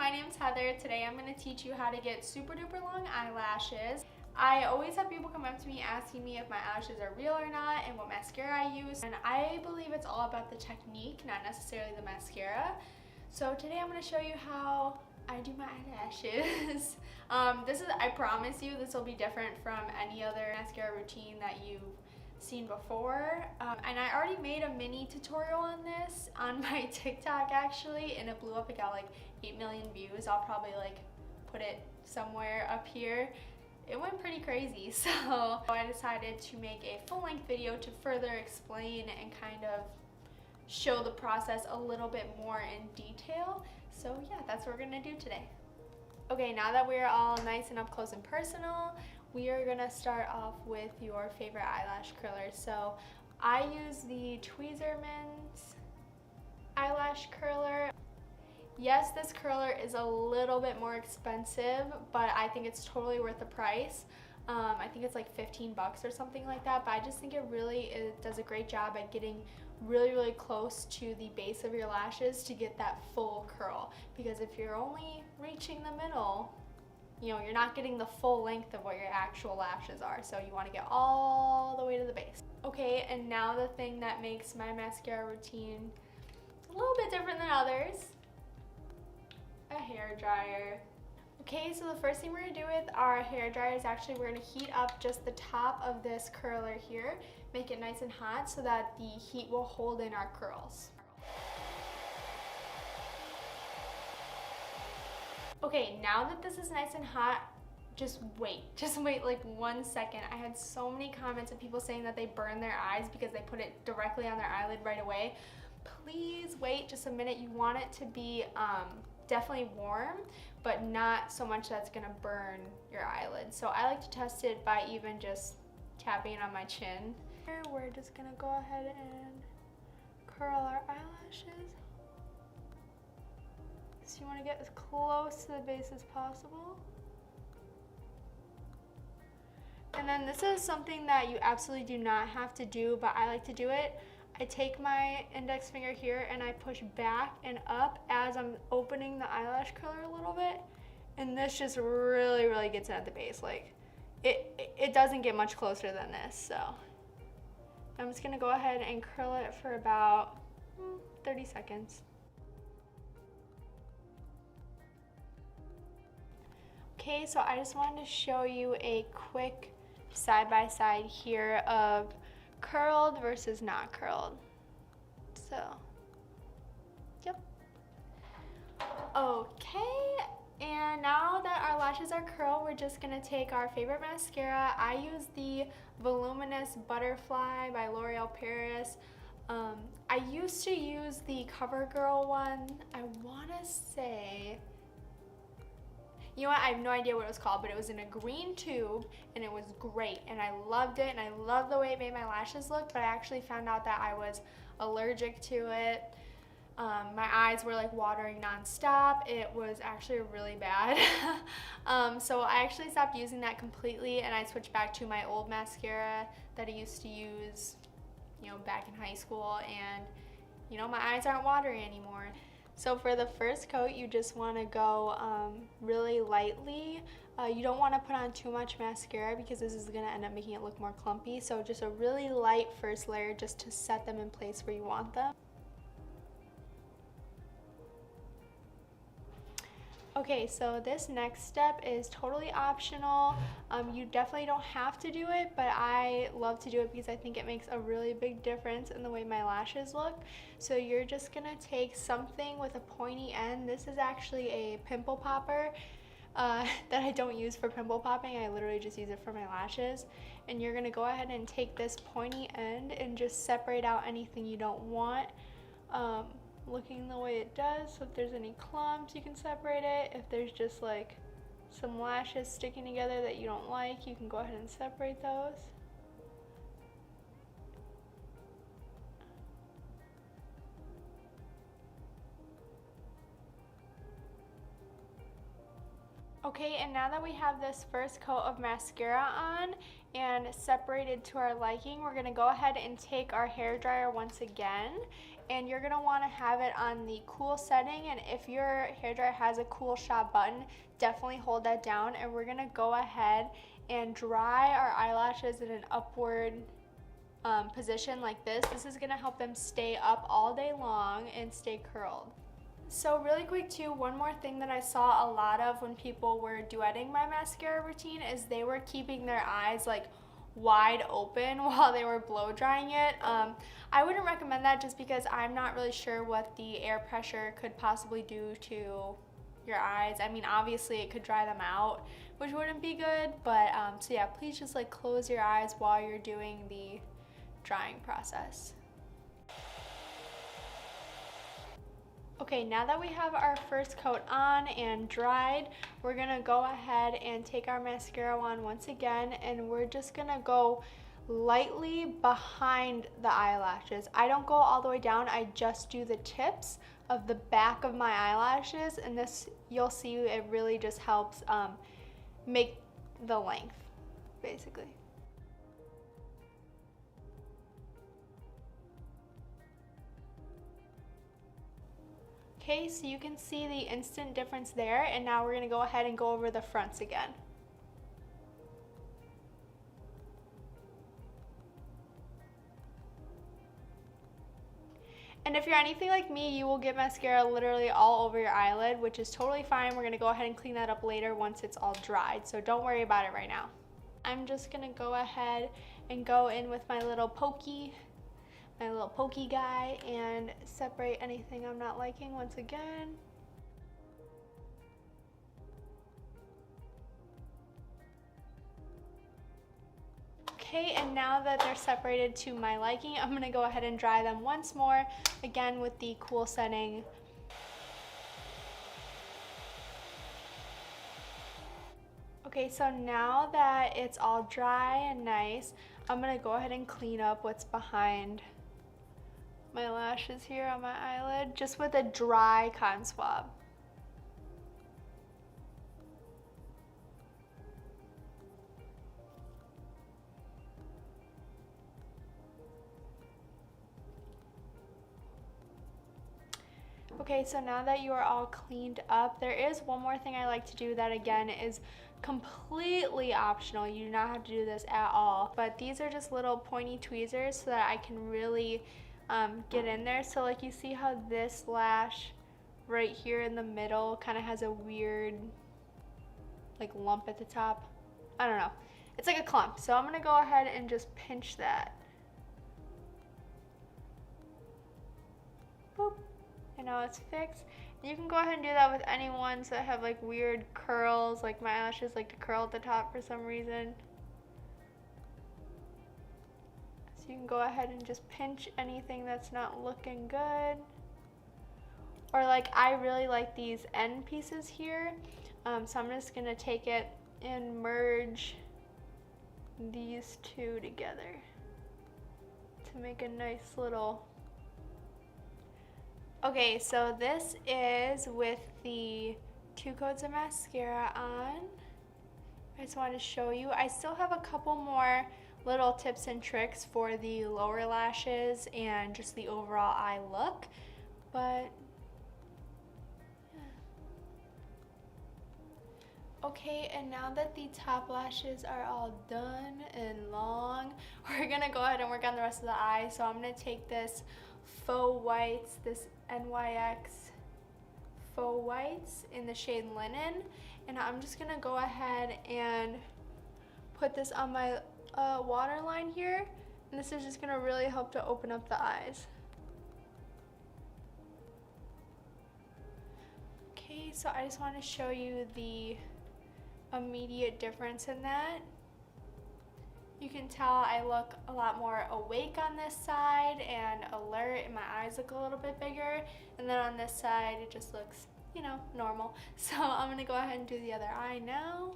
my name's Heather. Today I'm going to teach you how to get super duper long eyelashes. I always have people come up to me asking me if my eyelashes are real or not and what mascara I use, and I believe it's all about the technique, not necessarily the mascara. So today I'm going to show you how I do my eyelashes. I promise you, this will be different from any other mascara routine that you've seen before. And I already made a mini tutorial on this on my TikTok actually, and it blew up. It got like 8 million views. I'll probably like put it somewhere up here. It went pretty crazy, so I decided to make a full-length video to further explain and kind of show the process a little bit more in detail. So yeah, that's what we're gonna do today. Okay, now that we're all nice and up close and personal, we are gonna start off with your favorite eyelash curler. So I use the Tweezerman's eyelash curler. Yes, this curler is a little bit more expensive, but I think it's totally worth the price. I think it's like 15 bucks or something like that, but I just think it does a great job at getting really close to the base of your lashes to get that full curl. Because if you're only reaching the middle, you know, you're not getting the full length of what your actual lashes are, so you want to get all the way to the base. Okay, and now the thing that makes my mascara routine a little bit different than others. A hair dryer. Okay, so the first thing we're gonna do with our hair dryer is actually we're gonna heat up just the top of this curler here, make it nice and hot so that the heat will hold in our curls. Okay, now that this is nice and hot, just wait like 1 second. I had so many comments of people saying that they burn their eyes because they put it directly on their eyelid right away. Please wait just a minute. You want it to be definitely warm, but not so much that's gonna burn your eyelid. So I like to test it by even just tapping it on my chin. Here, we're just gonna go ahead and curl our eyelashes. So you wanna get as close to the base as possible. And then this is something that you absolutely do not have to do, but I like to do it. I take my index finger here and I push back and up as I'm opening the eyelash curler a little bit, and this just really gets at the base. Like it doesn't get much closer than this. So I'm just gonna go ahead and curl it for about 30 seconds. Okay, so I just wanted to show you a quick side-by-side here of curled versus not curled. So, yep. Okay, and now that our lashes are curled, we're just gonna take our favorite mascara. I use the Voluminous Butterfly by L'Oreal Paris. I used to use the CoverGirl one. I wanna say, you know what, I have no idea what it was called, but it was in a green tube and it was great and I loved it, and I loved the way it made my lashes look, but I actually found out that I was allergic to it. My eyes were like watering non-stop. It was actually really bad. So I actually stopped using that completely and I switched back to my old mascara that I used to use, you know, back in high school, and you know, my eyes aren't watery anymore. So for the first coat, you just want to go really lightly. You don't want to put on too much mascara because this is going to end up making it look more clumpy. So just a really light first layer just to set them in place where you want them. Okay, so this next step is totally optional. You definitely don't have to do it, but I love to do it because I think it makes a really big difference in the way my lashes look. So you're just gonna take something with a pointy end. This is actually a pimple popper that I don't use for pimple popping. I literally just use it for my lashes. And you're gonna go ahead and take this pointy end and just separate out anything you don't want. Looking the way it does, so if there's any clumps you can separate it. If there's just like some lashes sticking together that you don't like, you can go ahead and separate those. Okay, and now that we have this first coat of mascara on and separated to our liking, we're gonna go ahead and take our hair dryer once again, and you're gonna wanna have it on the cool setting, and if your hair dryer has a cool shot button, definitely hold that down, and we're gonna go ahead and dry our eyelashes in an upward position like this. This is gonna help them stay up all day long and stay curled. So really quick too, one more thing that I saw a lot of when people were duetting my mascara routine is they were keeping their eyes like wide open while they were blow drying it. I wouldn't recommend that just because I'm not really sure what the air pressure could possibly do to your eyes. I mean, obviously it could dry them out, which wouldn't be good, but so yeah, please just like close your eyes while you're doing the drying process. Okay, now that we have our first coat on and dried, we're gonna go ahead and take our mascara on once again, and we're just gonna go lightly behind the eyelashes. I don't go all the way down, I just do the tips of the back of my eyelashes, and this, you'll see, it really just helps make the length, basically. Okay, so you can see the instant difference there, and now we're gonna go ahead and go over the fronts again. And if you're anything like me, you will get mascara literally all over your eyelid, which is totally fine. We're gonna go ahead and clean that up later once it's all dried, so don't worry about it right now. I'm just gonna go ahead and go in with my little pokey guy and separate anything I'm not liking once again. Okay, and now that they're separated to my liking, I'm gonna go ahead and dry them once more, again with the cool setting. Okay, so now that it's all dry and nice, I'm gonna go ahead and clean up what's behind my lashes here on my eyelid, just with a dry cotton swab. Okay, so now that you are all cleaned up, there is one more thing I like to do that again is completely optional. You do not have to do this at all, but these are just little pointy tweezers so that I can really get in there. So like you see how this lash right here in the middle kind of has a weird like lump at the top? I don't know. It's like a clump. So I'm gonna go ahead and just pinch that. Boop. And now it's fixed. And you can go ahead and do that with any ones that have like weird curls, like my eyelashes like to curl at the top for some reason. So you can go ahead and just pinch anything that's not looking good. Or like I really like these end pieces here. So I'm just gonna take it and merge these two together to make a nice little. Okay, so this is with the 2 coats of mascara on. I just wanted to show you. I still have a couple more little tips and tricks for the lower lashes and just the overall eye look, but yeah. Okay, and now that the top lashes are all done and long, we're gonna go ahead and work on the rest of the eye. So I'm gonna take this faux whites, this NYX faux whites in the shade Linen, and I'm just gonna go ahead and put this on my waterline here, and this is just gonna really help to open up the eyes. Okay, so I just want to show you the immediate difference in that. You can tell I look a lot more awake on this side and alert, and my eyes look a little bit bigger, and then on this side it just looks, you know, normal. So I'm gonna go ahead and do the other eye now.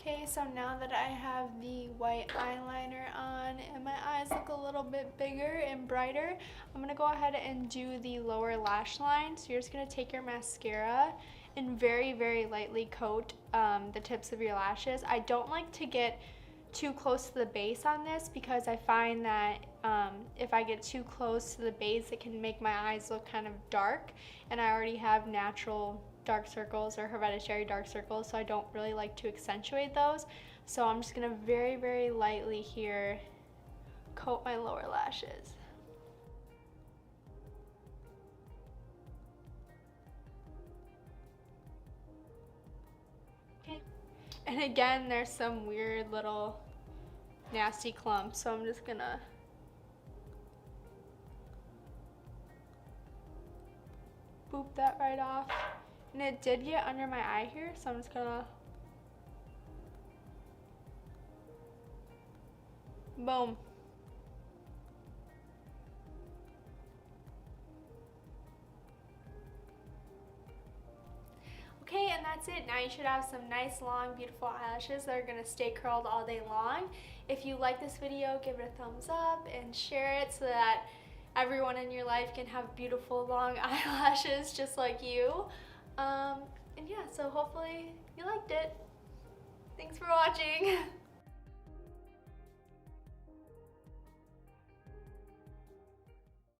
Okay, so now that I have the white eyeliner on and my eyes look a little bit bigger and brighter, I'm gonna go ahead and do the lower lash line. So you're just gonna take your mascara and very, very lightly coat the tips of your lashes. I don't like to get too close to the base on this because I find that if I get too close to the base, it can make my eyes look kind of dark, and I already have natural dark circles or hereditary dark circles, so I don't really like to accentuate those. So I'm just gonna very, very lightly here coat my lower lashes. Okay. And again, there's some weird little nasty clumps, so I'm just gonna boop that right off. And it did get under my eye here, so I'm just gonna boom. Okay, and that's it. Now you should have some nice, long, beautiful eyelashes that are gonna stay curled all day long. If you like this video, give it a thumbs up and share it so that everyone in your life can have beautiful, long eyelashes just like you. And yeah, so hopefully you liked it. Thanks for watching.